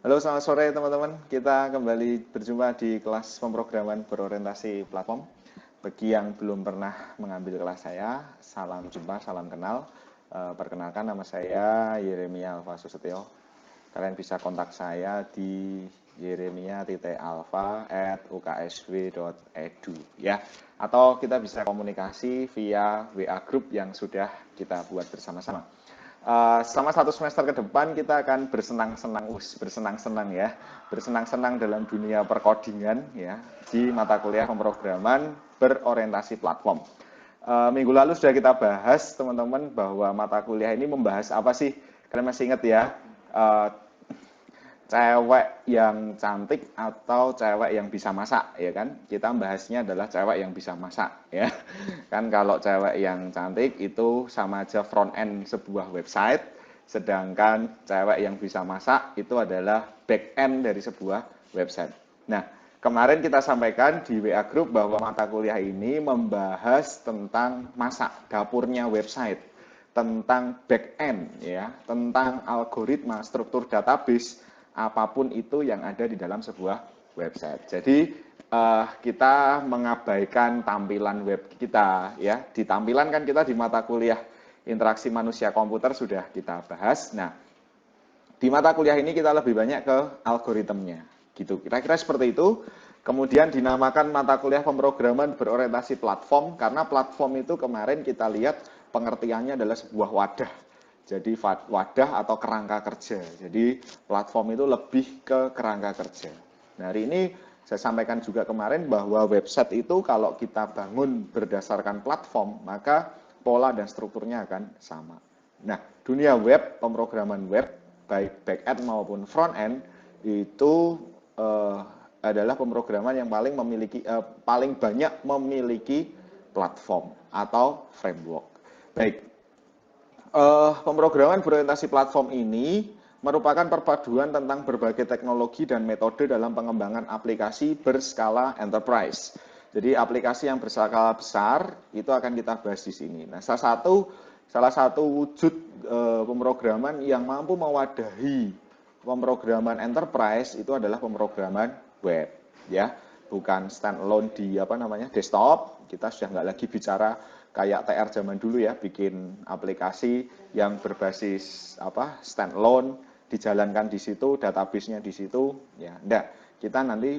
Halo, selamat sore teman-teman. Kita kembali berjumpa di kelas pemrograman berorientasi platform. Bagi yang belum pernah mengambil kelas saya, salam jumpa, salam kenal. Perkenalkan, nama saya Yeremia Alfa Susetyo. Kalian bisa kontak saya di yeremia.alfa@uksw.edu ya. Atau kita bisa komunikasi via WA group yang sudah kita buat bersama-sama. Selama 1 semester ke depan kita akan bersenang-senang dalam dunia perkodingan ya di mata kuliah pemrograman berorientasi platform. Minggu lalu sudah kita bahas teman-teman bahwa mata kuliah ini membahas apa sih? Kalian masih ingat ya? Cewek yang cantik atau cewek yang bisa masak, ya kan? Kita bahasnya adalah cewek yang bisa masak, ya. Kan kalau cewek yang cantik itu sama aja front end sebuah website, sedangkan cewek yang bisa masak itu adalah back end dari sebuah website. Nah, kemarin kita sampaikan di WA Group bahwa mata kuliah ini membahas tentang masak, dapurnya website, tentang back end, ya, tentang algoritma, struktur database, apapun itu yang ada di dalam sebuah website. Jadi kita mengabaikan tampilan web kita ya. Di tampilan kan kita di mata kuliah interaksi manusia komputer sudah kita bahas. Nah, di mata kuliah ini kita lebih banyak ke algoritmnya gitu. Kira-kira seperti itu. Kemudian dinamakan mata kuliah pemrograman berorientasi platform karena platform itu kemarin kita lihat pengertiannya adalah sebuah wadah. Jadi wadah atau kerangka kerja. Jadi platform itu lebih ke kerangka kerja. Nah, hari ini saya sampaikan juga kemarin bahwa website itu kalau kita bangun berdasarkan platform, maka pola dan strukturnya akan sama. Nah, dunia web, pemrograman web, baik back end maupun front end, itu adalah pemrograman yang paling banyak memiliki platform atau framework. Baik, pemrograman berorientasi platform ini merupakan perpaduan tentang berbagai teknologi dan metode dalam pengembangan aplikasi berskala enterprise. Jadi aplikasi yang berskala besar itu akan kita bahas di sini. Nah, salah satu wujud pemrograman yang mampu mewadahi pemrograman enterprise itu adalah pemrograman web, ya, bukan standalone di desktop. Kita sudah nggak lagi bicara kayak TR zaman dulu ya, bikin aplikasi yang berbasis standalone, dijalankan di situ, database-nya di situ, ya. Enggak, kita nanti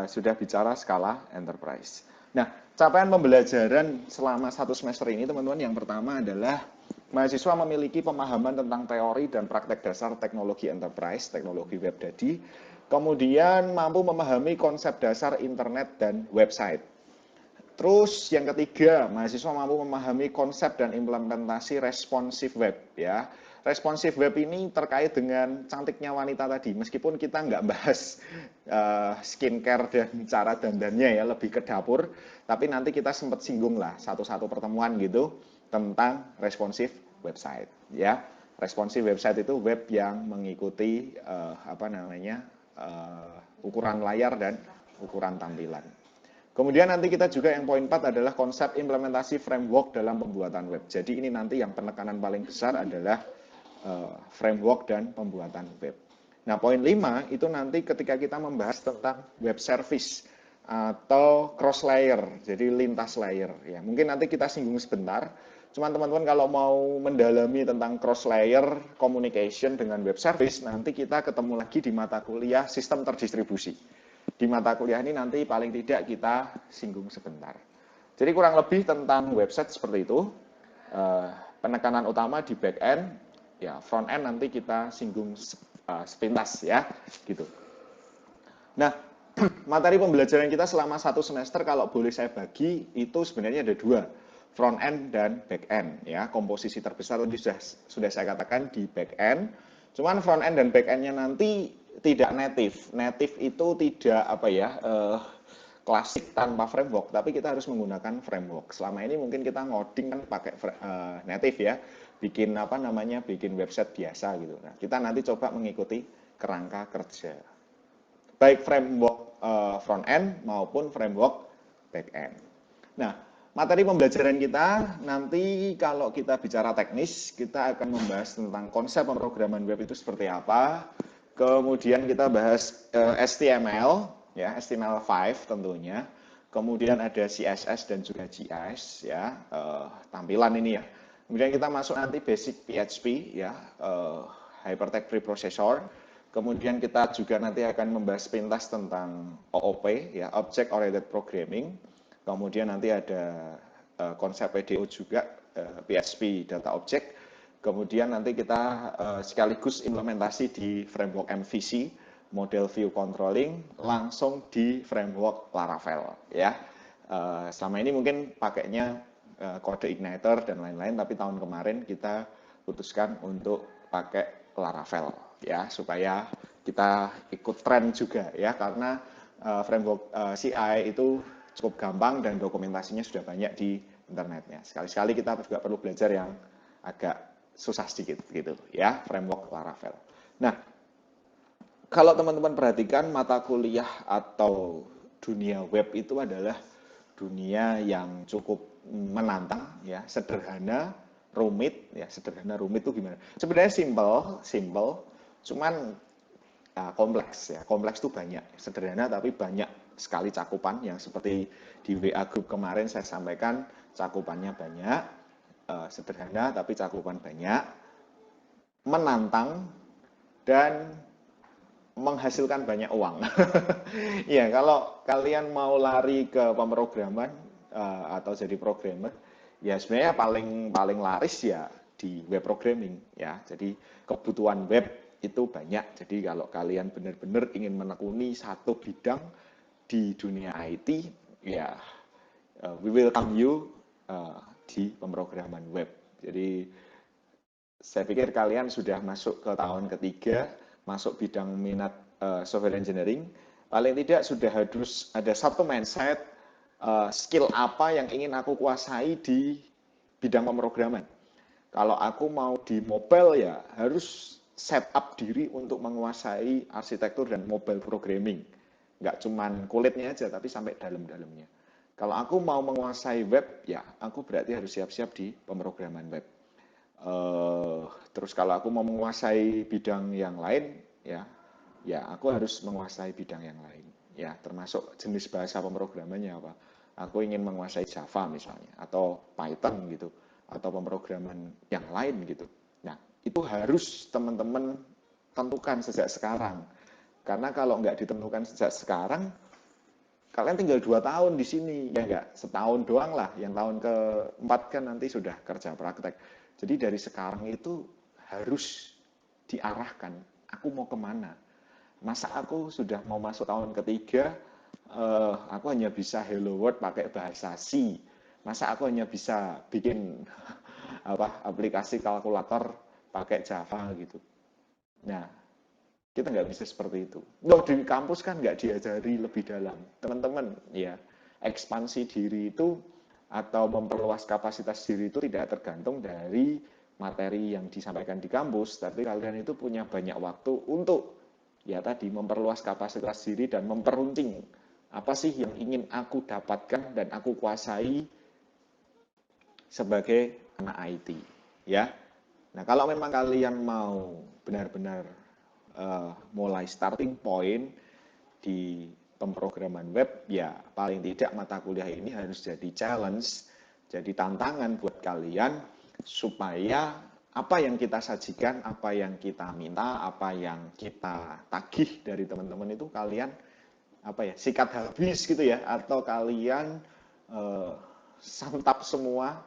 sudah bicara skala enterprise. Nah, capaian pembelajaran selama 1 semester ini teman-teman, yang pertama adalah mahasiswa memiliki pemahaman tentang teori dan praktek dasar teknologi enterprise, teknologi web tadi, kemudian mampu memahami konsep dasar internet dan website. Terus yang ketiga, mahasiswa mampu memahami konsep dan implementasi responsive web, ya. Responsive web ini terkait dengan cantiknya wanita tadi, meskipun kita nggak bahas skincare dan cara dandannya ya, lebih ke dapur, tapi nanti kita sempat singgung lah satu-satu pertemuan gitu tentang responsive website, ya. Responsive website itu web yang mengikuti ukuran layar dan ukuran tampilan. Kemudian nanti kita juga yang poin 4 adalah konsep implementasi framework dalam pembuatan web. Jadi ini nanti yang penekanan paling besar adalah framework dan pembuatan web. Nah, poin 5 itu nanti ketika kita membahas tentang web service atau cross layer, jadi lintas layer. Ya, mungkin nanti kita singgung sebentar. Cuman teman-teman kalau mau mendalami tentang cross layer communication dengan web service, nanti kita ketemu lagi di mata kuliah sistem terdistribusi. Di mata kuliah ini nanti paling tidak kita singgung sebentar. Jadi kurang lebih tentang website seperti itu. Penekanan utama di back end, ya front end nanti kita singgung sepintas ya, gitu. Nah, materi pembelajaran kita selama 1 semester kalau boleh saya bagi itu sebenarnya ada 2, front end dan back end ya. Komposisi terbesar tadi sudah saya katakan di back end. Cuman front end dan back endnya nanti tidak native. Native itu tidak klasik tanpa framework, tapi kita harus menggunakan framework. Selama ini mungkin kita ngoding kan pakai native ya, bikin bikin website biasa gitu. Nah, kita nanti coba mengikuti kerangka kerja, baik framework front end maupun framework back end. Nah, materi pembelajaran kita nanti kalau kita bicara teknis, kita akan membahas tentang konsep pemrograman web itu seperti apa. Kemudian kita bahas HTML, ya HTML5 tentunya. Kemudian ada CSS dan juga JS, ya tampilan ini ya. Kemudian kita masuk nanti basic PHP, ya Hypertext Preprocessor. Kemudian kita juga nanti akan membahas pintas tentang OOP, ya Object Oriented Programming. Kemudian nanti ada konsep PDO juga, PHP Data Object. Kemudian nanti kita sekaligus implementasi di framework MVC, Model View Controlling, langsung di framework Laravel. Ya, selama ini mungkin pakainya kode igniter dan lain-lain, tapi tahun kemarin kita putuskan untuk pakai Laravel, ya, supaya kita ikut tren juga, ya, karena framework CI itu cukup gampang dan dokumentasinya sudah banyak di internetnya. Sekali-sekali kita juga perlu belajar yang agak susah sedikit gitu ya, framework Laravel. Nah, kalau teman-teman perhatikan mata kuliah atau dunia web itu adalah dunia yang cukup menantang ya, sederhana, rumit ya. Sederhana rumit itu gimana? Sebenarnya simple, cuman kompleks ya. Kompleks itu banyak, sederhana tapi banyak sekali cakupan, yang seperti di WA Group kemarin saya sampaikan, cakupannya banyak. Sederhana tapi cakupan banyak, menantang, dan menghasilkan banyak uang. Ya, kalau kalian mau lari ke pemrograman atau jadi programmer, ya sebenarnya paling laris ya di web programming ya. Jadi kebutuhan web itu banyak. Jadi kalau kalian benar-benar ingin menekuni satu bidang di dunia IT, ya we welcome you di pemrograman web. Jadi saya pikir kalian sudah masuk ke tahun ketiga, masuk bidang minat software engineering. Paling tidak sudah harus ada satu mindset, skill apa yang ingin aku kuasai di bidang pemrograman. Kalau aku mau di mobile ya harus set up diri untuk menguasai arsitektur dan mobile programming. Nggak cuman kulitnya aja, tapi sampai dalam-dalamnya. Kalau aku mau menguasai web, ya aku berarti harus siap-siap di pemrograman web. Terus kalau aku mau menguasai bidang yang lain, ya aku harus menguasai bidang yang lain. Ya, termasuk jenis bahasa pemrogramannya apa. Aku ingin menguasai Java misalnya, atau Python gitu, atau pemrograman yang lain gitu. Nah, itu harus teman-teman tentukan sejak sekarang. Karena kalau nggak ditentukan sejak sekarang, kalian tinggal 2 tahun di sini, ya nggak? Setahun doang lah, yang tahun ke-4 kan nanti sudah kerja praktek. Jadi dari sekarang itu harus diarahkan, aku mau kemana? Masa aku sudah mau masuk tahun ketiga, aku hanya bisa hello world pakai bahasa C. Masa aku hanya bisa bikin aplikasi kalkulator pakai Java gitu. Nah, kita nggak bisa seperti itu. Loh, di kampus kan nggak diajari lebih dalam. Teman-teman, ya, ekspansi diri itu atau memperluas kapasitas diri itu tidak tergantung dari materi yang disampaikan di kampus, tapi kalian itu punya banyak waktu untuk, ya tadi, memperluas kapasitas diri dan memperunting apa sih yang ingin aku dapatkan dan aku kuasai sebagai anak IT, ya. Nah, kalau memang kalian mau benar-benar mulai starting point di pemrograman web, ya paling tidak mata kuliah ini harus jadi challenge, jadi tantangan buat kalian supaya apa yang kita sajikan, apa yang kita minta, apa yang kita tagih dari teman-teman itu kalian sikat habis gitu ya, atau kalian santap semua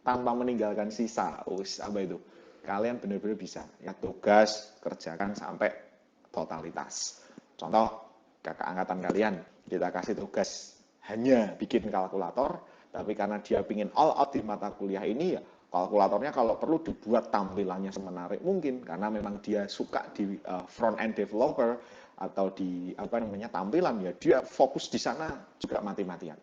tanpa meninggalkan sisa. Apa itu? Kalian benar-benar bisa ya, tugas kerjakan sampai totalitas. Contoh, kakak angkatan kalian, kita kasih tugas hanya bikin kalkulator, tapi karena dia pingin all out di mata kuliah ini, ya kalkulatornya kalau perlu dibuat tampilannya semenarik mungkin, karena memang dia suka di front end developer atau di tampilan, ya dia fokus di sana juga mati-matian.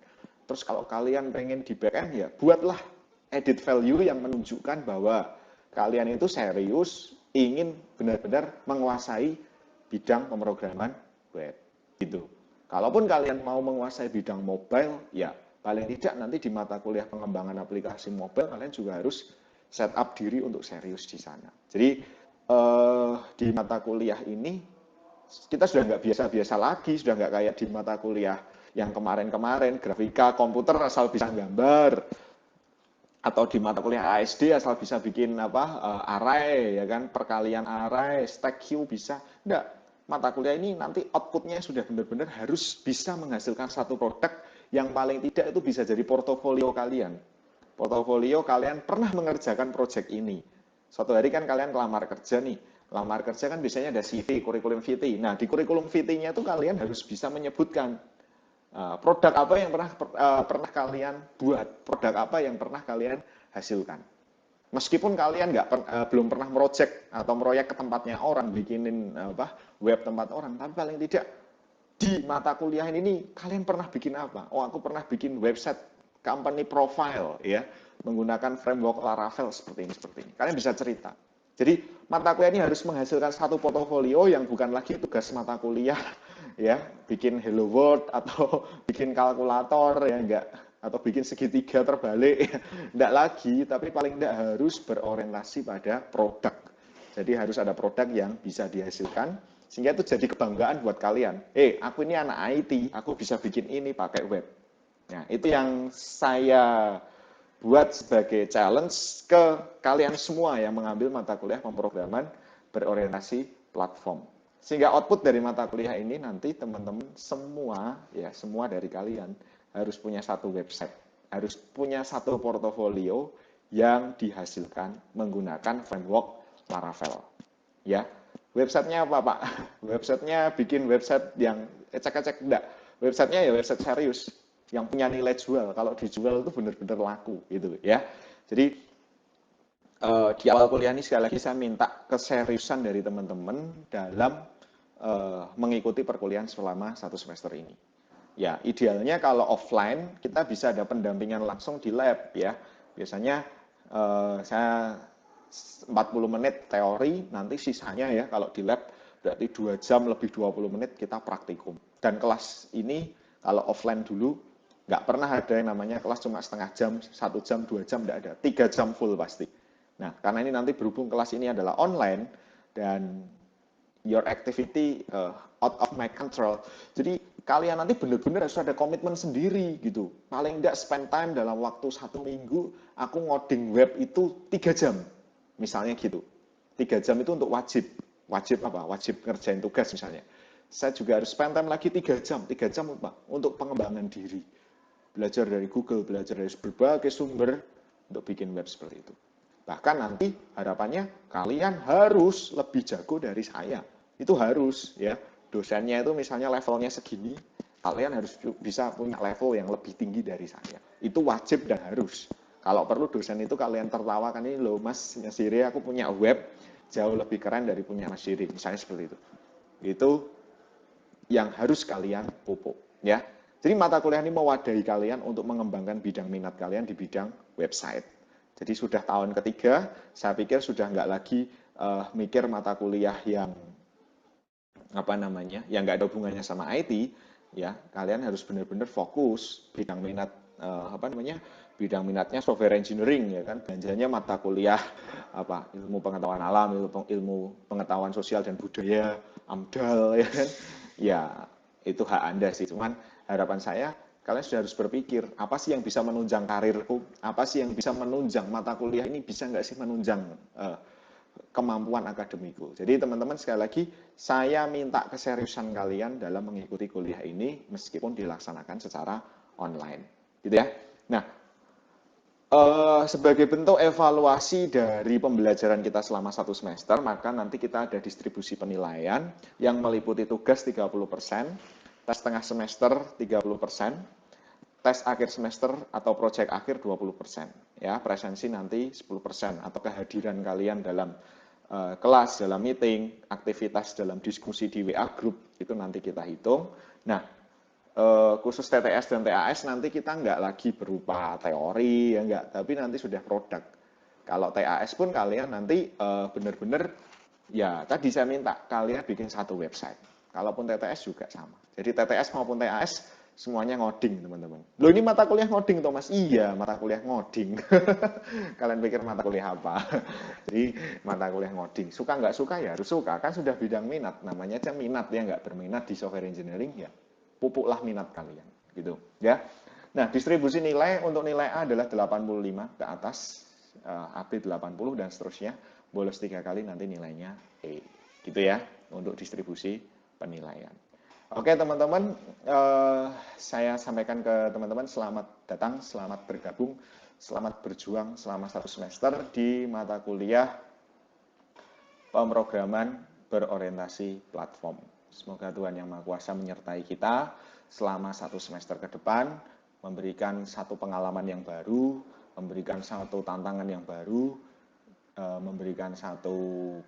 Terus kalau kalian pengen di back end, ya buatlah edit value yang menunjukkan bahwa kalian itu serius ingin benar-benar menguasai bidang pemrograman web gitu. Kalaupun kalian mau menguasai bidang mobile, ya paling tidak nanti di mata kuliah pengembangan aplikasi mobile kalian juga harus set up diri untuk serius di sana. Jadi di mata kuliah ini Kita sudah nggak biasa-biasa lagi, sudah nggak kayak di mata kuliah yang kemarin-kemarin, grafika komputer asal bisa gambar, atau di mata kuliah ASD asal bisa bikin array, ya kan, perkalian array, stack queue bisa. Enggak, mata kuliah ini nanti outputnya sudah benar-benar harus bisa menghasilkan satu produk yang paling tidak itu bisa jadi portofolio kalian. Portofolio kalian pernah mengerjakan project ini. Suatu hari kan kalian kelamar kerja nih. Lamar kerja kan biasanya ada CV, kurikulum VT. Nah, di kurikulum VT-nya itu kalian harus bisa menyebutkan produk apa yang pernah kalian buat, produk apa yang pernah kalian hasilkan. Meskipun kalian belum pernah merojek atau meroyek ke tempatnya orang, bikinin web tempat orang, tapi paling tidak di mata kuliah ini kalian pernah bikin apa? Oh, aku pernah bikin website company profile, ya, menggunakan framework Laravel seperti ini. Kalian bisa cerita. Jadi mata kuliah ini harus menghasilkan satu portofolio yang bukan lagi tugas mata kuliah, ya, bikin hello world atau bikin kalkulator, ya, enggak, atau bikin segitiga terbalik, enggak lagi, tapi paling enggak harus berorientasi pada produk. Jadi harus ada produk yang bisa dihasilkan, sehingga itu jadi kebanggaan buat kalian. Aku ini anak IT, aku bisa bikin ini pakai web. Nah, itu yang saya buat sebagai challenge ke kalian semua yang mengambil mata kuliah pemrograman berorientasi platform. Sehingga output dari mata kuliah ini nanti teman-teman semua, ya, semua dari kalian harus punya satu website, harus punya satu portofolio yang dihasilkan menggunakan framework Laravel. Ya, websitenya apa, Pak? Websitenya bikin website yang ecek-ecek, enggak. Websitenya ya website serius, yang punya nilai jual. Kalau dijual itu benar-benar laku, gitu ya. Jadi di awal kuliah ini sekali lagi saya minta keseriusan dari teman-teman dalam mengikuti perkuliahan selama 1 semester ini. Ya, idealnya kalau offline kita bisa ada pendampingan langsung di lab, ya. Biasanya saya 40 menit teori, nanti sisanya, ya, kalau di lab berarti 2 jam lebih 20 menit kita praktikum. Dan kelas ini kalau offline dulu nggak pernah ada yang namanya kelas cuma setengah jam, 1 jam, 2 jam, nggak ada. 3 jam full pasti. Nah, karena ini nanti berhubung kelas ini adalah online dan your activity out of my control. Jadi kalian nanti benar-benar harus ada komitmen sendiri gitu. Paling nggak spend time dalam waktu 1 minggu, aku ngoding web itu 3 jam. Misalnya gitu. 3 jam itu untuk wajib. Wajib apa? Wajib ngerjain tugas misalnya. Saya juga harus spend time lagi 3 jam. 3 jam apa? Untuk pengembangan diri. Belajar dari Google, belajar dari berbagai sumber untuk bikin web seperti itu. Bahkan nanti harapannya kalian harus lebih jago dari saya. Itu harus, ya. Dosennya itu misalnya levelnya segini, kalian harus bisa punya level yang lebih tinggi dari saya. Itu wajib dan harus. Kalau perlu dosen itu kalian tertawakan, ini loh Mas Siri, aku punya web jauh lebih keren dari punya Mas Siri, misalnya seperti itu. Itu yang harus kalian pupuk, ya. Jadi mata kuliah ini mewadahi kalian untuk mengembangkan bidang minat kalian di bidang website. Jadi sudah tahun ketiga, saya pikir sudah nggak lagi mikir mata kuliah yang yang nggak ada hubungannya sama IT, ya. Kalian harus benar-benar fokus bidang minat bidang minatnya software engineering, ya kan. Belanjanya mata kuliah ilmu pengetahuan alam, ilmu pengetahuan sosial dan budaya, AMDAL, ya kan. Ya, itu hak Anda sih. Cuman harapan saya kalian sudah harus berpikir, apa sih yang bisa menunjang karirku? Apa sih yang bisa menunjang mata kuliah ini, bisa nggak sih menunjang kemampuan akademiku. Jadi teman-teman, sekali lagi saya minta keseriusan kalian dalam mengikuti kuliah ini meskipun dilaksanakan secara online, gitu ya. Nah, sebagai bentuk evaluasi dari pembelajaran kita selama 1 semester, maka nanti kita ada distribusi penilaian yang meliputi tugas 30%, tes tengah semester 30%, tes akhir semester atau proyek akhir 20%. Ya, presensi nanti 10% atau kehadiran kalian dalam kelas, dalam meeting, aktivitas dalam diskusi di WA group, itu nanti kita hitung. Nah, khusus TTS dan TAS nanti kita nggak lagi berupa teori, ya nggak, tapi nanti sudah produk. Kalau TAS pun kalian nanti benar-benar, ya tadi saya minta kalian bikin satu website. Kalaupun TTS juga sama. Jadi TTS maupun TAS semuanya ngoding teman-teman. Loh ini mata kuliah ngoding toh Mas? Iya, mata kuliah ngoding. Kalian pikir mata kuliah apa? Jadi mata kuliah ngoding. Suka nggak suka ya harus suka. Kan sudah bidang minat, namanya aja minat ya, nggak berminat di software engineering ya. Pupuklah minat kalian, gitu ya. Nah, distribusi nilai untuk nilai A adalah 85 ke atas, AB 80 dan seterusnya. Bolos 3 kali nanti nilainya E. Gitu ya, untuk distribusi penilaian. Oke teman-teman, saya sampaikan ke teman-teman selamat datang, selamat bergabung, selamat berjuang selama 1 semester di mata kuliah pemrograman berorientasi platform. Semoga Tuhan Yang Maha Kuasa menyertai kita selama 1 semester ke depan, memberikan satu pengalaman yang baru, memberikan satu tantangan yang baru, memberikan satu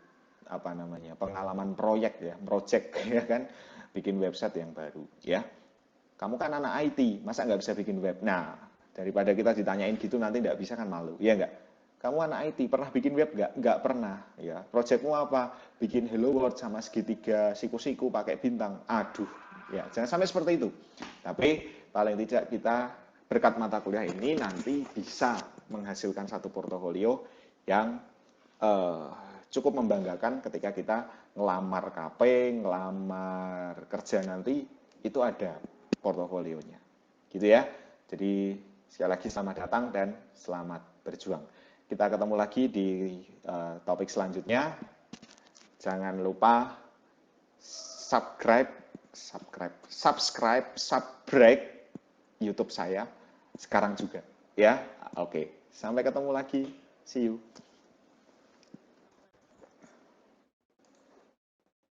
pengalaman proyek ya, project ya kan, bikin website yang baru ya. Kamu kan anak IT, masa nggak bisa bikin web? Nah, daripada kita ditanyain gitu nanti nggak bisa kan malu, ya nggak? Kamu anak IT, pernah bikin web nggak? Nggak pernah, ya. Projectmu apa? Bikin Hello World sama segitiga siku-siku pakai bintang. Aduh, ya jangan sampai seperti itu. Tapi paling tidak kita berkat mata kuliah ini nanti bisa menghasilkan satu portofolio yang cukup membanggakan ketika kita ngelamar KP, ngelamar kerja nanti, itu ada portofolionya. Gitu ya. Jadi sekali lagi selamat datang dan selamat berjuang. Kita ketemu lagi di topik selanjutnya. Jangan lupa subscribe YouTube saya sekarang juga ya. Oke, sampai ketemu lagi. See you.